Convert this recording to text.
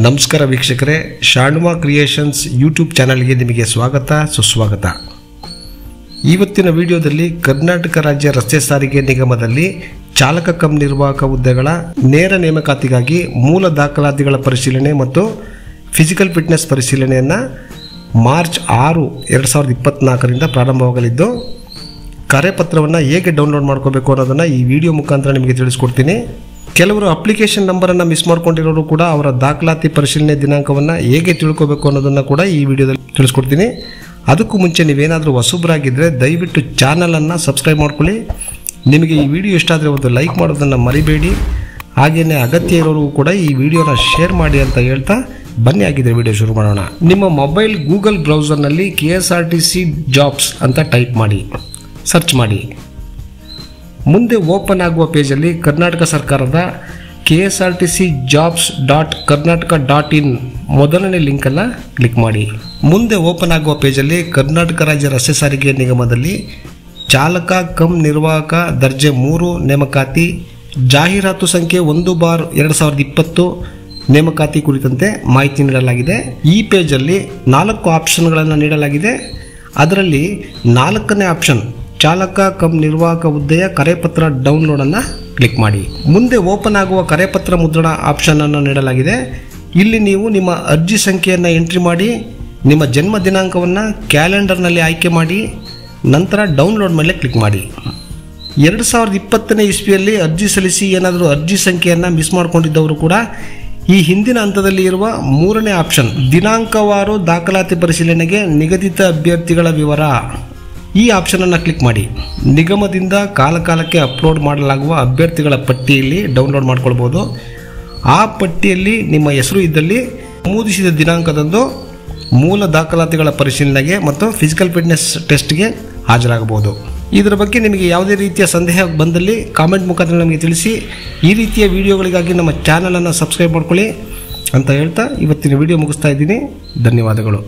ನಮಸ್ಕಾರ ವೀಕ್ಷಕರೇ, ಶಾಣ್ವಾ creations YouTube ಚಾನಲ್ಗೆ ನಿಮಗೆ ಸ್ವಾಗತ ಸುಸ್ವಾಗತ. ಇವತ್ತಿನ ವಿಡಿಯೋದಲ್ಲಿ ಕರ್ನಾಟಕ ರಾಜ್ಯ ರಸ್ತೆ ಸಾರಿಗೆ ನಿಗಮದಲ್ಲಿ ಚಾಲಕ ಕಮ್ ನಿರ್ವಾಹಕ ಹುದ್ದೆಗಳ ನೇರ ನೇಮಕಾತಿಗಾಗಿ ಮೂಲ ದಾಖಲಾತಿಗಳ ಪರಿಶೀಲನೆ ಮತ್ತು ಫಿಸಿಕಲ್ ಫಿಟ್ನೆಸ್ ಪರಿಶೀಲನೆಯನ್ನು ಮಾರ್ಚ್ 6, 2024ರಿಂದ ಪ್ರಾರಂಭವಾಗಲಿದ್ದು, ಕರೆಪತ್ರವನ್ನು ಹೇಗೆ ಡೌನ್ಲೋಡ್ ಮಾಡ್ಕೋಬೇಕು ಅನ್ನೋದನ್ನು ಈ ವಿಡಿಯೋ ಮುಖಾಂತರ ನಿಮಗೆ ತಿಳಿಸ್ಕೊಡ್ತೀನಿ. ಕೆಲವರು ಅಪ್ಲಿಕೇಶನ್ ನಂಬರನ್ನು ಮಿಸ್ ಮಾಡ್ಕೊಂಡಿರೋರು ಕೂಡ ಅವರ ದಾಖಲಾತಿ ಪರಿಶೀಲನೆ ದಿನಾಂಕವನ್ನು ಹೇಗೆ ತಿಳ್ಕೋಬೇಕು ಅನ್ನೋದನ್ನು ಕೂಡ ಈ ವಿಡಿಯೋದಲ್ಲಿ ತಿಳಿಸ್ಕೊಡ್ತೀನಿ. ಅದಕ್ಕೂ ಮುಂಚೆ ನೀವೇನಾದರೂ ಹೊಸಬ್ರಾಗಿದ್ದರೆ ದಯವಿಟ್ಟು ಚಾನಲನ್ನು ಸಬ್ಸ್ಕ್ರೈಬ್ ಮಾಡ್ಕೊಳ್ಳಿ. ನಿಮಗೆ ಈ ವಿಡಿಯೋ ಇಷ್ಟ ಆದರೆ ಒಂದು ಲೈಕ್ ಮಾಡೋದನ್ನು ಮರಿಬೇಡಿ. ಹಾಗೆಯೇ ಅಗತ್ಯ ಇರೋರು ಕೂಡ ಈ ವಿಡಿಯೋನ ಶೇರ್ ಮಾಡಿ ಅಂತ ಹೇಳ್ತಾ ಬನ್ನಿ, ಆಗಿದ್ರೆ ವಿಡಿಯೋ ಶುರು ಮಾಡೋಣ. ನಿಮ್ಮ ಮೊಬೈಲ್ ಗೂಗಲ್ ಬ್ರೌಸರ್ನಲ್ಲಿ KSRTC ಜಾಬ್ಸ್ ಅಂತ ಟೈಪ್ ಮಾಡಿ, ಸರ್ಚ್ ಮಾಡಿ. ಮುಂದೆ ಓಪನ್ ಆಗುವ ಪೇಜಲ್ಲಿ ಕರ್ನಾಟಕ ಸರ್ಕಾರದ KSRTC jobs.karnataka.in ಮೊದಲನೇ ಲಿಂಕನ್ನು ಕ್ಲಿಕ್ ಮಾಡಿ. ಮುಂದೆ ಓಪನ್ ಆಗುವ ಪೇಜಲ್ಲಿ ಕರ್ನಾಟಕ ರಾಜ್ಯ ರಸ್ತೆ ಸಾರಿಗೆ ನಿಗಮದಲ್ಲಿ ಚಾಲಕ ಕಮ್ ನಿರ್ವಾಹಕ ದರ್ಜೆ 3 ನೇಮಕಾತಿ ಜಾಹೀರಾತು ಸಂಖ್ಯೆ 1/2020 ನೇಮಕಾತಿ ಕುರಿತಂತೆ ಮಾಹಿತಿ ನೀಡಲಾಗಿದೆ. ಈ ಪೇಜಲ್ಲಿ 4 ಆಪ್ಷನ್ಗಳನ್ನು ನೀಡಲಾಗಿದೆ. ಅದರಲ್ಲಿ 4ನೇ ಆಪ್ಷನ್ ಚಾಲಕ ಕಮ್ ನಿರ್ವಾಹಕ ಹುದ್ದೆಯ ಕರೆಪತ್ರ ಡೌನ್ಲೋಡನ್ನು ಕ್ಲಿಕ್ ಮಾಡಿ. ಮುಂದೆ ಓಪನ್ ಆಗುವ ಕರೆಪತ್ರ ಮುದ್ರಣ ಆಪ್ಷನನ್ನು ನೀಡಲಾಗಿದೆ. ಇಲ್ಲಿ ನೀವು ನಿಮ್ಮ ಅರ್ಜಿ ಸಂಖ್ಯೆಯನ್ನು ಎಂಟ್ರಿ ಮಾಡಿ, ನಿಮ್ಮ ಜನ್ಮ ದಿನಾಂಕವನ್ನು ಕ್ಯಾಲೆಂಡರ್ನಲ್ಲಿ ಆಯ್ಕೆ ಮಾಡಿ, ನಂತರ ಡೌನ್ಲೋಡ್ ಮೇಲೆ ಕ್ಲಿಕ್ ಮಾಡಿ. 2020ನೇ ಇಸ್ವಿಯಲ್ಲಿ ಅರ್ಜಿ ಸಲ್ಲಿಸಿ ಏನಾದರೂ ಅರ್ಜಿ ಸಂಖ್ಯೆಯನ್ನು ಮಿಸ್ ಮಾಡಿಕೊಂಡಿದ್ದವರು ಕೂಡ ಈ ಹಿಂದಿನ ಹಂತದಲ್ಲಿ ಇರುವ 3ನೇ ಆಪ್ಷನ್ ದಿನಾಂಕವಾರು ದಾಖಲಾತಿ ಪರಿಶೀಲನೆಗೆ ನಿಗದಿತ ಅಭ್ಯರ್ಥಿಗಳ ವಿವರ, ಈ ಆಪ್ಷನನ್ನು ಕ್ಲಿಕ್ ಮಾಡಿ. ನಿಗಮದಿಂದ ಕಾಲಕಾಲಕ್ಕೆ ಅಪ್ಲೋಡ್ ಮಾಡಲಾಗುವ ಅಭ್ಯರ್ಥಿಗಳ ಪಟ್ಟಿಯಲ್ಲಿ ಡೌನ್ಲೋಡ್ ಮಾಡ್ಕೊಳ್ಬೋದು. ಆ ಪಟ್ಟಿಯಲ್ಲಿ ನಿಮ್ಮ ಹೆಸರು ಇದ್ದಲ್ಲಿ ನಮೂದಿಸಿದ ದಿನಾಂಕದಂದು ಮೂಲ ದಾಖಲಾತಿಗಳ ಪರಿಶೀಲನೆಗೆ ಮತ್ತು ಫಿಸಿಕಲ್ ಫಿಟ್ನೆಸ್ ಟೆಸ್ಟ್ಗೆ ಹಾಜರಾಗಬಹುದು. ಇದರ ಬಗ್ಗೆ ನಿಮಗೆ ಯಾವುದೇ ರೀತಿಯ ಸಂದೇಹ ಬಂದಲ್ಲಿ ಕಾಮೆಂಟ್ ಮುಖಾಂತರ ನಮಗೆ ತಿಳಿಸಿ. ಈ ರೀತಿಯ ವಿಡಿಯೋಗಳಿಗಾಗಿ ನಮ್ಮ ಚಾನಲನ್ನು ಸಬ್ಸ್ಕ್ರೈಬ್ ಮಾಡ್ಕೊಳ್ಳಿ ಅಂತ ಹೇಳ್ತಾ ಇವತ್ತಿನ ವಿಡಿಯೋ ಮುಗಿಸ್ತಾ ಇದ್ದೀನಿ. ಧನ್ಯವಾದಗಳು.